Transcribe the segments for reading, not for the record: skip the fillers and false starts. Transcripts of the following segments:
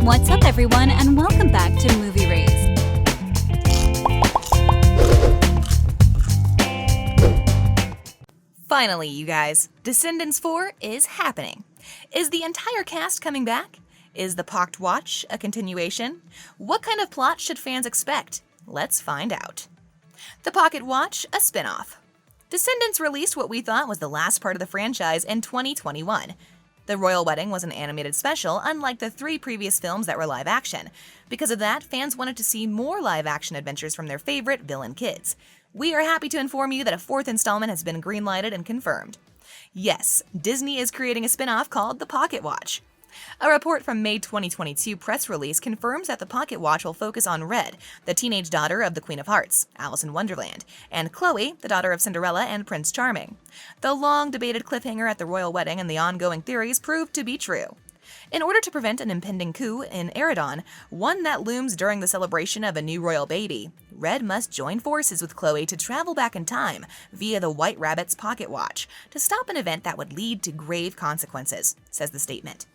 What's up, everyone, and welcome back to Movie Raised. Finally, you guys, Descendants 4 is happening. Is the entire cast coming back? Is the POCKETWATCH a continuation? What kind of plot should fans expect? Let's find out. The POCKETWATCH, a spin-off. Descendants released what we thought was the last part of the franchise in 2021. The Royal Wedding was an animated special, unlike the 3 previous films that were live action. Because of that, fans wanted to see more live action adventures from their favorite villain kids. We are happy to inform you that a 4th installment has been greenlighted and confirmed. Yes, Disney is creating a spin-off called the POCKETWATCH. A report from May 2022 press release confirms that the POCKETWATCH will focus on Red, the teenage daughter of the Queen of Hearts, Alice in Wonderland, and Chloe, the daughter of Cinderella and Prince Charming. The long-debated cliffhanger at the royal wedding and the ongoing theories proved to be true. In order to prevent an impending coup in Auradon, one that looms during the celebration of a new royal baby, Red must join forces with Chloe to travel back in time via the White Rabbit's POCKETWATCH to stop an event that would lead to grave consequences, says the statement.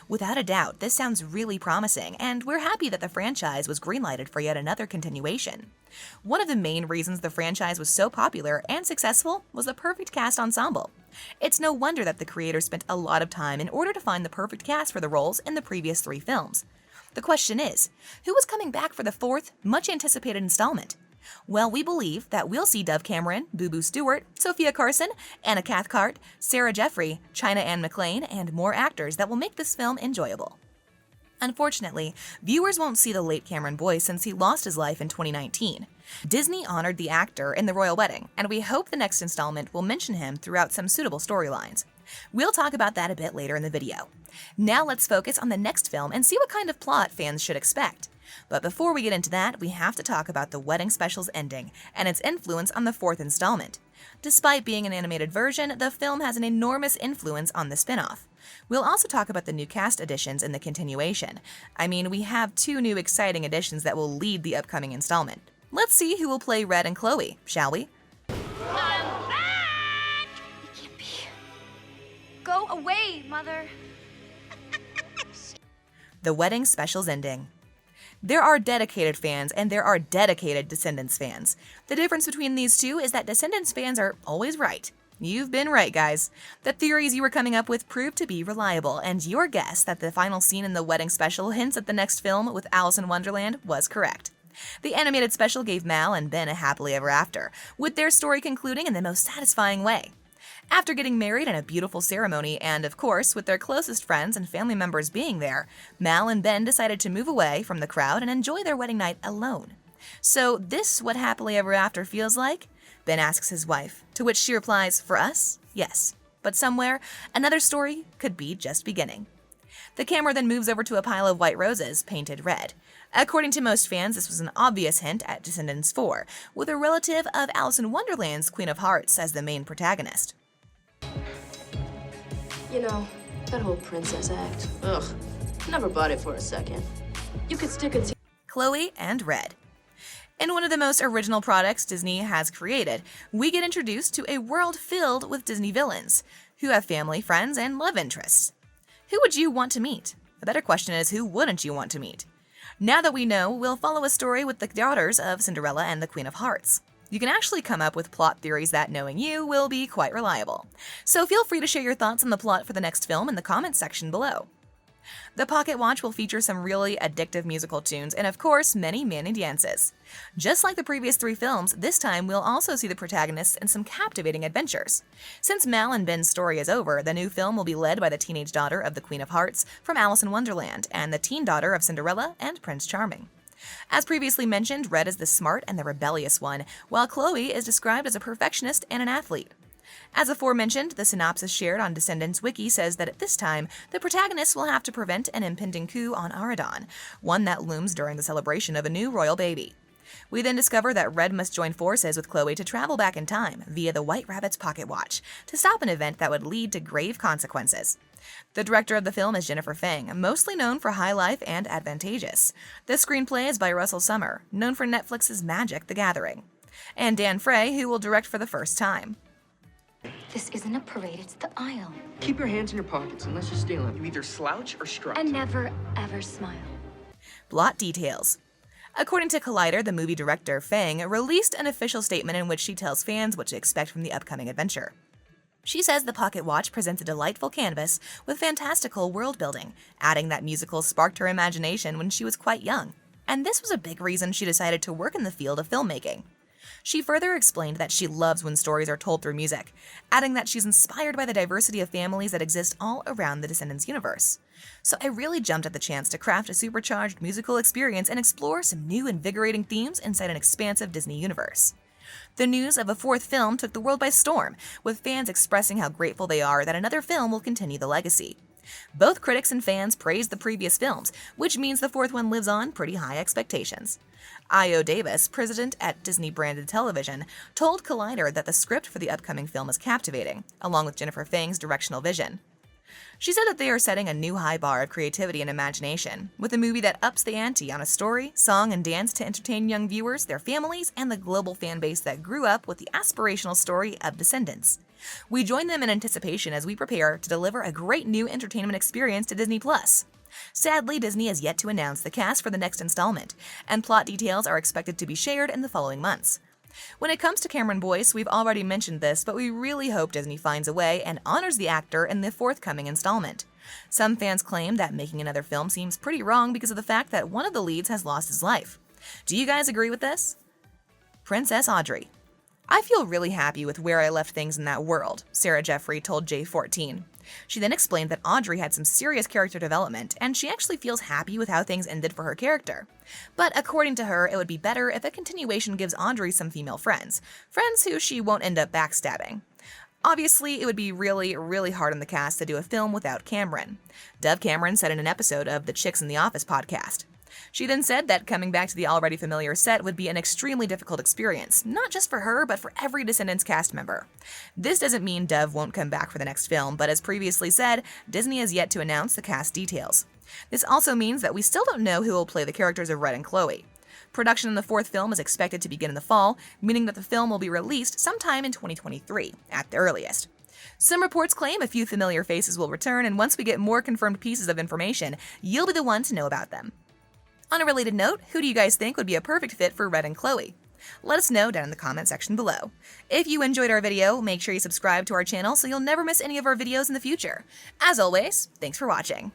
Without a doubt, this sounds really promising, and we're happy that the franchise was greenlighted for yet another continuation. One of the main reasons the franchise was so popular and successful was the perfect cast ensemble. It's no wonder that the creators spent a lot of time in order to find the perfect cast for the roles in the previous 3 films. The question is, who was coming back for the 4th, much-anticipated installment? Well, we believe that we'll see Dove Cameron, BooBoo Stewart, Sofia Carson, Anna Cathcart, Sarah Jeffrey, Anne McClain, and more actors that will make this film enjoyable. Unfortunately, viewers won't see the late Cameron Boyce since he lost his life in 2019. Disney honored the actor in the royal wedding, and we hope the next installment will mention him throughout some suitable storylines. We'll talk about that a bit later in the video. Now let's focus on the next film and see what kind of plot fans should expect. But before we get into that, we have to talk about the wedding special's ending and its influence on the 4th installment. Despite being an animated version, the film has an enormous influence on the spin-off. We'll also talk about the new cast additions in the continuation. I mean, we have 2 new exciting additions that will lead the upcoming installment. Let's see who will play Red and Chloe, shall we? I'm back! It can't be. Go away, Mother. The wedding special's ending. There are dedicated fans and there are dedicated Descendants fans. The difference between these two is that Descendants fans are always right. You've been right, guys. The theories you were coming up with proved to be reliable, and your guess that the final scene in the wedding special hints at the next film with Alice in Wonderland was correct. The animated special gave Mal and Ben a happily ever after, with their story concluding in the most satisfying way. After getting married in a beautiful ceremony and, of course, with their closest friends and family members being there, Mal and Ben decided to move away from the crowd and enjoy their wedding night alone. So this what happily ever after feels like? Ben asks his wife, to which she replies, for us, yes. But somewhere, another story could be just beginning. The camera then moves over to a pile of white roses, painted red. According to most fans, this was an obvious hint at Descendants 4, with a relative of Alice in Wonderland's Queen of Hearts as the main protagonist. You know, that whole princess act, ugh, never bought it for a second. You could stick a Chloe and Red. In one of the most original products Disney has created, we get introduced to a world filled with Disney villains, who have family, friends, and love interests. Who would you want to meet? A better question is, who wouldn't you want to meet? Now that we know, we'll follow a story with the daughters of Cinderella and the Queen of Hearts. You can actually come up with plot theories that, knowing you, will be quite reliable. So feel free to share your thoughts on the plot for the next film in the comments section below. The POCKETWATCH will feature some really addictive musical tunes and, of course, many dances. Just like the previous 3 films, this time we'll also see the protagonists in some captivating adventures. Since Mal and Ben's story is over, the new film will be led by the teenage daughter of the Queen of Hearts from Alice in Wonderland and the teen daughter of Cinderella and Prince Charming. As previously mentioned, Red is the smart and the rebellious one, while Chloe is described as a perfectionist and an athlete. As aforementioned, the synopsis shared on Descendants Wiki says that at this time, the protagonists will have to prevent an impending coup on Auradon, one that looms during the celebration of a new royal baby. We then discover that Red must join forces with Chloe to travel back in time via the White Rabbit's POCKETWATCH to stop an event that would lead to grave consequences. The director of the film is Jennifer Fang, mostly known for High Life and Advantageous. The screenplay is by Roessler, known for Netflix's Magic: The Gathering, and Dan Frey, who will direct for the first time. This isn't a parade, it's the aisle. Keep your hands in your pockets unless you're stealing. You either slouch or strut. And never, ever smile. Plot details. According to Collider, the movie director, Fang, released an official statement in which she tells fans what to expect from the upcoming adventure. She says the Pocket Watch presents a delightful canvas with fantastical world building, adding that musicals sparked her imagination when she was quite young. And this was a big reason she decided to work in the field of filmmaking. She further explained that she loves when stories are told through music, adding that she's inspired by the diversity of families that exist all around the Descendants universe. So I really jumped at the chance to craft a supercharged musical experience and explore some new invigorating themes inside an expansive Disney universe. The news of a fourth film took the world by storm, with fans expressing how grateful they are that another film will continue the legacy. Both critics and fans praised the previous films, which means the fourth one lives on pretty high expectations. Io Davis, president at Disney Branded Television, told Collider that the script for the upcoming film is captivating, along with Jennifer Fang's directional vision. She said that they are setting a new high bar of creativity and imagination, with a movie that ups the ante on a story, song, and dance to entertain young viewers, their families, and the global fan base that grew up with the aspirational story of Descendants. We join them in anticipation as we prepare to deliver a great new entertainment experience to Disney+. Sadly, Disney has yet to announce the cast for the next installment, and plot details are expected to be shared in the following months. When it comes to Cameron Boyce, we've already mentioned this, but we really hope Disney finds a way and honors the actor in the forthcoming installment. Some fans claim that making another film seems pretty wrong because of the fact that one of the leads has lost his life. Do you guys agree with this? Princess Audrey. I feel really happy with where I left things in that world, Sarah Jeffrey told J14. She then explained that Audrey had some serious character development, and she actually feels happy with how things ended for her character. But according to her, it would be better if a continuation gives Audrey some female friends who she won't end up backstabbing. Obviously, it would be really hard on the cast to do a film without Cameron. Dove Cameron said in an episode of the Chicks in the Office podcast. She then said that coming back to the already familiar set would be an extremely difficult experience, not just for her, but for every Descendants cast member. This doesn't mean Dove won't come back for the next film, but as previously said, Disney has yet to announce the cast details. This also means that we still don't know who will play the characters of Red and Chloe. Production on the fourth film is expected to begin in the fall, meaning that the film will be released sometime in 2023, at the earliest. Some reports claim a few familiar faces will return, and once we get more confirmed pieces of information, you'll be the one to know about them. On a related note, who do you guys think would be a perfect fit for Red and Chloe? Let us know down in the comment section below. If you enjoyed our video, make sure you subscribe to our channel so you'll never miss any of our videos in the future. As always, thanks for watching.